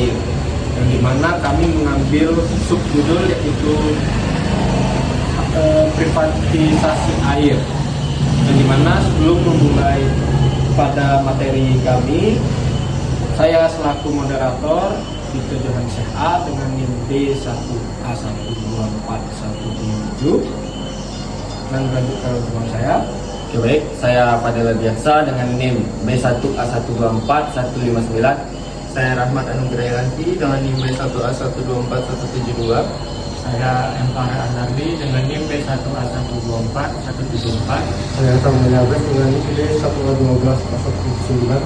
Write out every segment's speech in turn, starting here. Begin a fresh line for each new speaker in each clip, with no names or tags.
air, yang dimana kami mengambil subjudul yaitu privatisasi air, yang dimana sebelum memulai pada materi kami, saya selaku moderator Dito Johan CA dengan NIM B1A12417 dan lanjutkan teman saya.
Oke, baik, saya Fadila Biasa dengan NIM B1A1241159.
Saya Rahmat Anugrahanti dengan NIM B1A1241172.
Saya M. Farah Azhardi dengan NIM B1A1241174.
Saya Samuel Yabes dengan NIM B1A12109.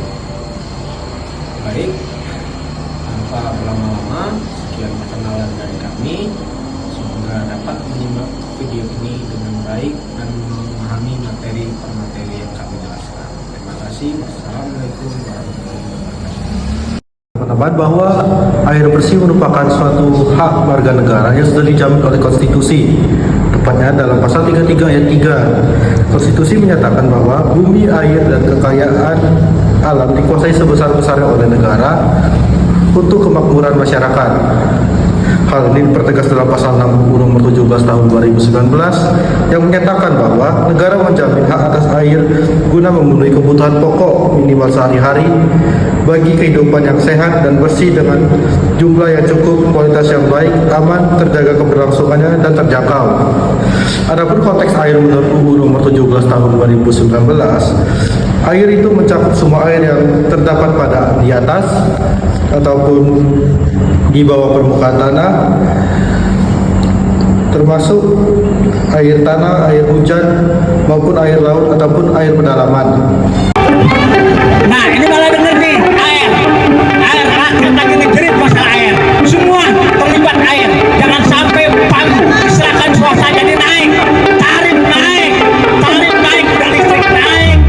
Baik, tanpa berlama-lama, sekian perkenalan dari kami. Semoga dapat menyimak video ini dengan baik dan memahami materi per materi yang kami jelaskan. Terima kasih. Wassalamualaikum warahmatullahi wabarakatuh.
Pendapat bahwa air bersih merupakan suatu hak warga negara yang sudah dijamin oleh konstitusi. Tepatnya dalam pasal 33 ayat 3. Konstitusi menyatakan bahwa bumi, air, dan kekayaan alam dikuasai sebesar-besarnya oleh negara untuk kemakmuran masyarakat. Hal ini dipertegas dalam pasal 60 nomor 17 tahun 2019 yang menyatakan bahwa negara menjamin hak atas air guna memenuhi kebutuhan pokok minimal sehari-hari bagi kehidupan yang sehat dan bersih dengan jumlah yang cukup, kualitas yang baik, aman, terjaga keberlangsungannya dan terjangkau. Adapun konteks air menurut UU nomor 17 tahun 2019, air itu mencakup semua air yang terdapat pada di atas ataupun di bawah permukaan tanah, termasuk air tanah, air hujan, maupun air laut ataupun air pedalaman.
Nah, ini malah bener nih, air, rakyat lagi ngejerit masalah air. Semua terlibat air. Jangan sampai PAM diserahkan swasta jadi naik, tarif naik, udah listrik naik.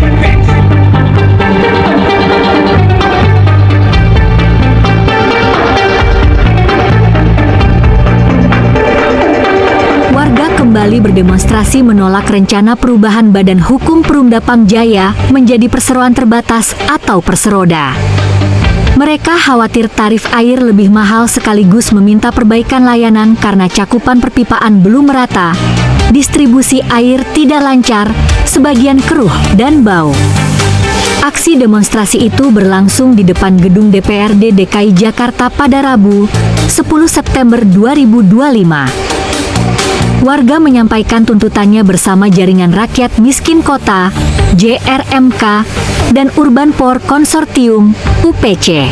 Warga kembali berdemonstrasi menolak rencana perubahan Badan Hukum Perumda Pamjaya menjadi perseroan terbatas atau perseroda. Mereka khawatir tarif air lebih mahal sekaligus meminta perbaikan layanan karena cakupan perpipaan belum merata, distribusi air tidak lancar, sebagian keruh dan bau. Aksi demonstrasi itu berlangsung di depan gedung DPRD DKI Jakarta pada Rabu, 10 September 2025. Warga menyampaikan tuntutannya bersama Jaringan Rakyat Miskin Kota, JRMK, dan Urban Poor Consortium, UPC.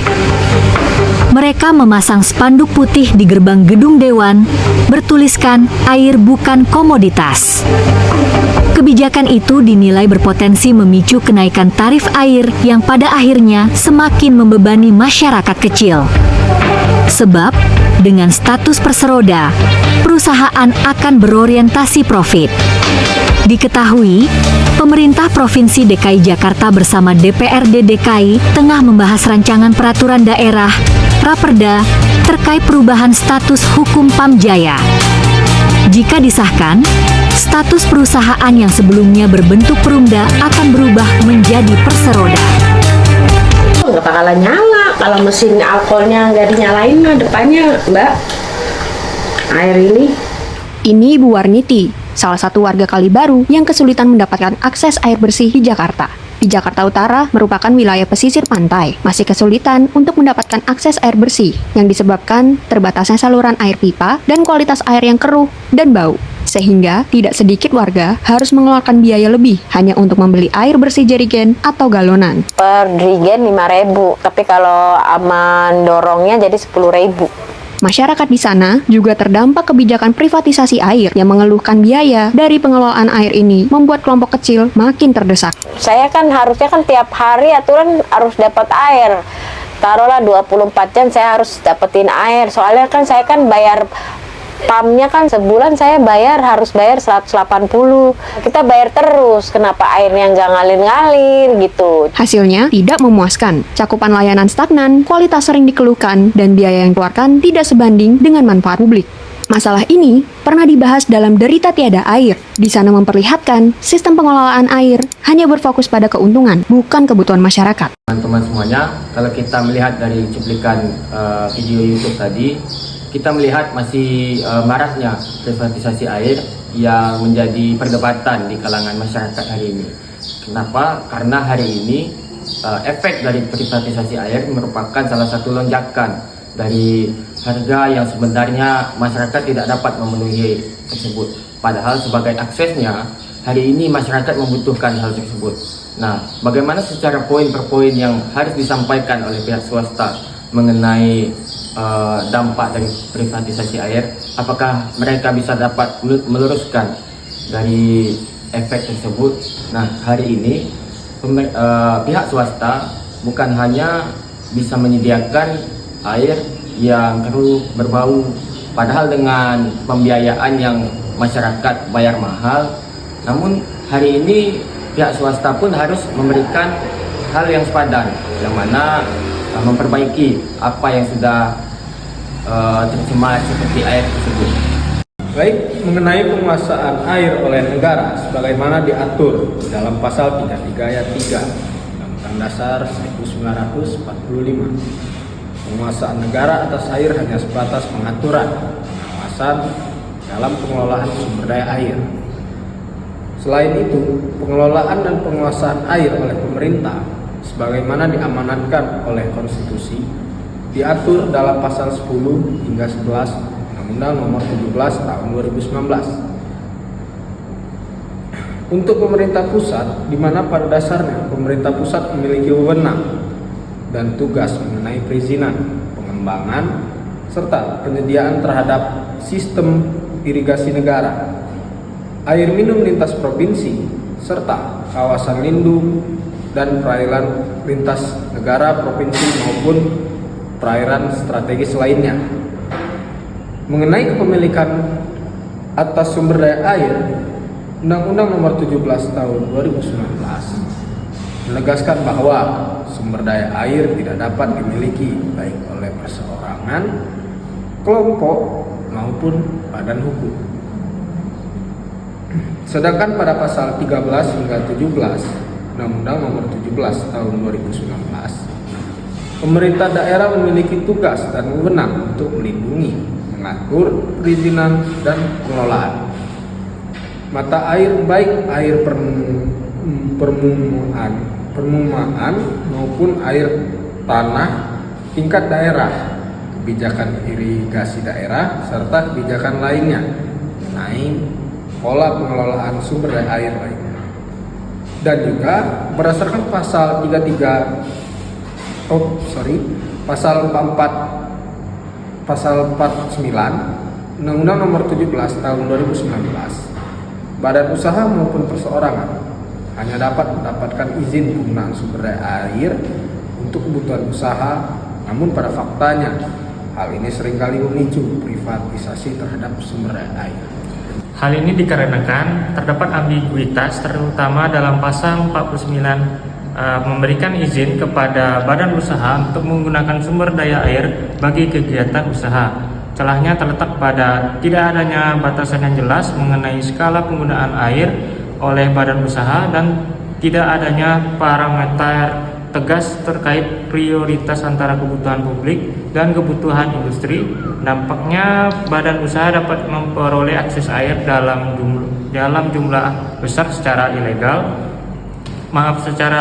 Mereka memasang spanduk putih di gerbang gedung Dewan, bertuliskan "Air bukan komoditas". Kebijakan itu dinilai berpotensi memicu kenaikan tarif air yang pada akhirnya semakin membebani masyarakat kecil. Sebab, dengan status perseroda, perusahaan akan berorientasi profit. Diketahui, pemerintah Provinsi DKI Jakarta bersama DPRD DKI tengah membahas rancangan peraturan daerah, Raperda, terkait perubahan status hukum Pamjaya. Jika disahkan, status perusahaan yang sebelumnya berbentuk perumda akan berubah menjadi perseroda.
Nggak bakalan nyala kalau mesin alkoholnya nggak dinyalain mah depannya, Mbak. Air ini.
Ini Ibu Warniti, salah satu warga Kalibaru yang kesulitan mendapatkan akses air bersih di Jakarta. Di Jakarta Utara merupakan wilayah pesisir pantai, masih kesulitan untuk mendapatkan akses air bersih yang disebabkan terbatasnya saluran air pipa dan kualitas air yang keruh dan bau. Sehingga tidak sedikit warga harus mengeluarkan biaya lebih hanya untuk membeli air bersih jerigen atau galonan.
Per jerigen 5.000, tapi kalau aman dorongnya jadi 10.000.
Masyarakat di sana juga terdampak kebijakan privatisasi air yang mengeluhkan biaya dari pengelolaan air ini membuat kelompok kecil makin terdesak.
Saya kan harusnya kan tiap hari aturan harus dapat air. Taruhlah 24 jam saya harus dapetin air. Soalnya kan saya kan bayar PAM-nya kan sebulan saya harus bayar 180. Kita bayar terus, kenapa airnya nggak ngalir-ngalir gitu.
Hasilnya tidak memuaskan. Cakupan layanan stagnan, kualitas sering dikeluhkan, dan biaya yang dikeluarkan tidak sebanding dengan manfaat publik. Masalah ini pernah dibahas dalam Derita Tiada Air. Di sana memperlihatkan sistem pengelolaan air hanya berfokus pada keuntungan, bukan kebutuhan masyarakat.
Teman-teman semuanya, kalau kita melihat dari cuplikan video YouTube tadi, kita melihat masih maraknya privatisasi air yang menjadi perdebatan di kalangan masyarakat hari ini. Kenapa? Karena hari ini efek dari privatisasi air merupakan salah satu lonjakan dari harga yang sebenarnya masyarakat tidak dapat memenuhi tersebut. Padahal sebagai aksesnya, hari ini masyarakat membutuhkan hal tersebut. Nah, bagaimana secara poin per poin yang harus disampaikan oleh pihak swasta mengenai dampak dari privatisasi air? Apakah mereka bisa dapat meluruskan dari efek tersebut? Nah, hari ini pihak swasta bukan hanya bisa menyediakan air yang keruh berbau, padahal dengan pembiayaan yang masyarakat bayar mahal, namun hari ini pihak swasta pun harus memberikan hal yang sepadan, yang mana memperbaiki apa yang sudah tercemar seperti air tersebut.
Baik, mengenai penguasaan air oleh negara sebagaimana diatur dalam pasal 33 ayat 3 Undang-Undang Dasar 1945. Penguasaan negara atas air hanya sebatas pengaturan pengawasan dalam pengelolaan sumber daya air. Selain itu, pengelolaan dan penguasaan air oleh pemerintah sebagaimana diamanatkan oleh konstitusi diatur dalam pasal 10 hingga 11 Undang-Undang Nomor 17 Tahun 2019. Untuk pemerintah pusat, di mana pada dasarnya pemerintah pusat memiliki wewenang dan tugas mengenai perizinan, pengembangan, serta penyediaan terhadap sistem irigasi negara, air minum lintas provinsi, serta kawasan lindung dan perairan lintas negara provinsi maupun perairan strategis lainnya. Mengenai kepemilikan atas sumber daya air, Undang-Undang Nomor 17 Tahun 2019 menegaskan bahwa sumber daya air tidak dapat dimiliki baik oleh perseorangan, kelompok, maupun badan hukum. Sedangkan pada pasal 13 hingga 17 Undang-Undang Nomor 17 Tahun 2019, pemerintah daerah memiliki tugas dan wewenang untuk melindungi, mengatur perizinan dan pengelolaan mata air, baik air permukaan maupun air tanah tingkat daerah, kebijakan irigasi daerah, serta kebijakan lainnya mengenai pola pengelolaan sumber daya air lainnya. Dan juga berdasarkan pasal 49 Undang-Undang Nomor 17 Tahun 2019, badan usaha maupun perseorangan hanya dapat mendapatkan izin penggunaan sumber daya air untuk kebutuhan usaha, namun pada faktanya hal ini seringkali memicu privatisasi terhadap sumber daya air.
Hal ini dikarenakan terdapat ambiguitas terutama dalam pasal 49 memberikan izin kepada badan usaha untuk menggunakan sumber daya air bagi kegiatan usaha. Celahnya terletak pada tidak adanya batasan yang jelas mengenai skala penggunaan air oleh badan usaha dan tidak adanya parameter tegas terkait prioritas antara kebutuhan publik dan kebutuhan industri. Dampaknya badan usaha dapat memperoleh akses air dalam jumlah besar secara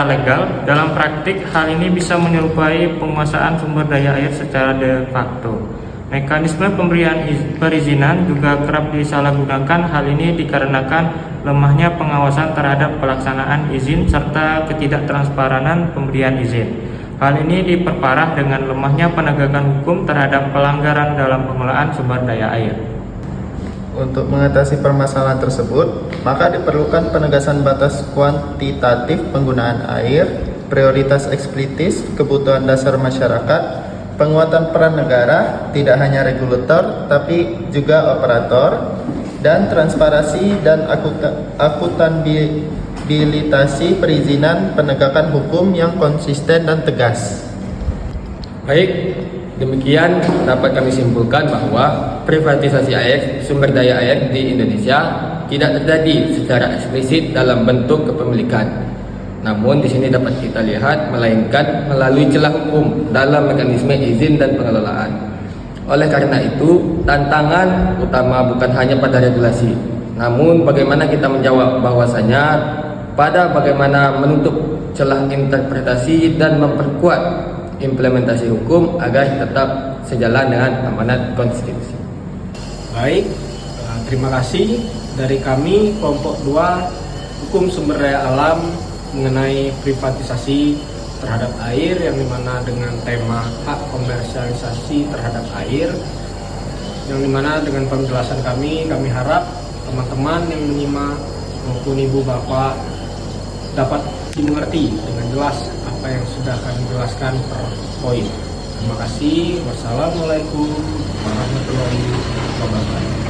legal. Dalam praktik, hal ini bisa menyerupai penguasaan sumber daya air secara de facto. Mekanisme pemberian perizinan juga kerap disalahgunakan. Hal ini dikarenakan lemahnya pengawasan terhadap pelaksanaan izin serta ketidaktransparan pemberian izin. Hal ini diperparah dengan lemahnya penegakan hukum terhadap pelanggaran dalam pengelolaan sumber daya air.
Untuk mengatasi permasalahan tersebut, maka diperlukan penegasan batas kuantitatif penggunaan air, prioritas eksplisit kebutuhan dasar masyarakat, penguatan peran negara, tidak hanya regulator tapi juga operator, dan transparansi dan akuntabilitasi perizinan penegakan hukum yang konsisten dan tegas.
Baik,
Demikian dapat kami simpulkan bahwa privatisasi air, sumber daya air di Indonesia tidak terjadi secara eksplisit dalam bentuk kepemilikan. Namun di sini dapat kita lihat melainkan melalui celah hukum dalam mekanisme izin dan pengelolaan. Oleh karena itu, tantangan utama bukan hanya pada regulasi, namun bagaimana kita menjawab bahwasanya pada bagaimana menutup celah interpretasi dan memperkuat implementasi hukum agar tetap sejalan dengan amanat konstitusi.
Baik, terima kasih dari kami kelompok 2 Hukum Sumber Daya Alam mengenai privatisasi terhadap air, yang dimana dengan tema hak komersialisasi terhadap air, yang dimana dengan penjelasan kami harap teman-teman yang menyimak maupun ibu bapak dapat dimengerti dengan jelas apa yang sudah kami jelaskan per poin. Terima kasih. Wassalamualaikum warahmatullahi wabarakatuh.